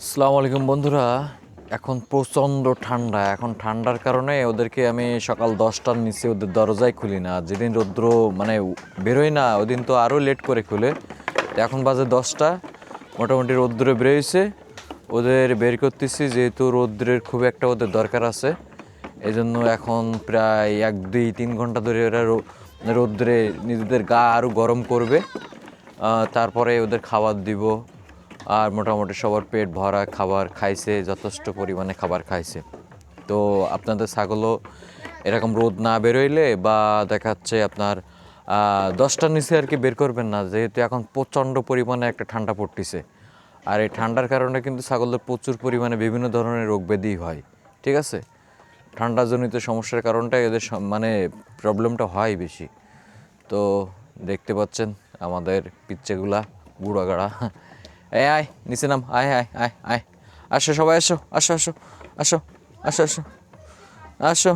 আসসালামু আলাইকুম বন্ধুরা। এখন প্রচণ্ড ঠান্ডা। এখন ঠান্ডার কারণে ওদেরকে আমি সকাল 10টার নিচে ওদের দরজাই খুলি না। যেদিন রৌদ্র মানে বেরোয় না ওদিন তো আরও লেট করে খুলে। তো এখন বাজে 10টা, মোটামুটি রৌদ্রে বেরোইছে, ওদের বের করতেছি যেহেতু রৌদ্রের খুব একটা ওদের দরকার আছে। এই জন্য এখন প্রায় 1-2-3 ঘন্টা ধরে ওরা রৌদ্রে নিজেদের গা আরও গরম করবে। তারপরে ওদের খাবার দিব। আর মোটামুটি সবার পেট ভরা খাবার খাইছে, যথেষ্ট পরিমাণে খাবার খাইছে। তো আপনাদের ছাগলও এরকম রোদ না বেরোইলে বা দেখাচ্ছে আপনার 10টার নিচে আর কি বের করবেন না, যেহেতু এখন প্রচণ্ড পরিমাণে একটা ঠান্ডা পড়তেছে। আর এই ঠান্ডার কারণে কিন্তু ছাগলদের প্রচুর পরিমাণে বিভিন্ন ধরনের রোগ ব্যাধি হয়। ঠিক আছে, ঠান্ডাজনিত সমস্যার কারণটাই এদের মানে প্রবলেমটা হয় বেশি। তো দেখতে পাচ্ছেন আমাদের পিচ্ছেগুলা বুড়াগাড়া। এই আয় নিচে নাম, আয় আয় আয় আয়, আসো সবাই, আসো আসো আসো আসো আসো আসো আসো।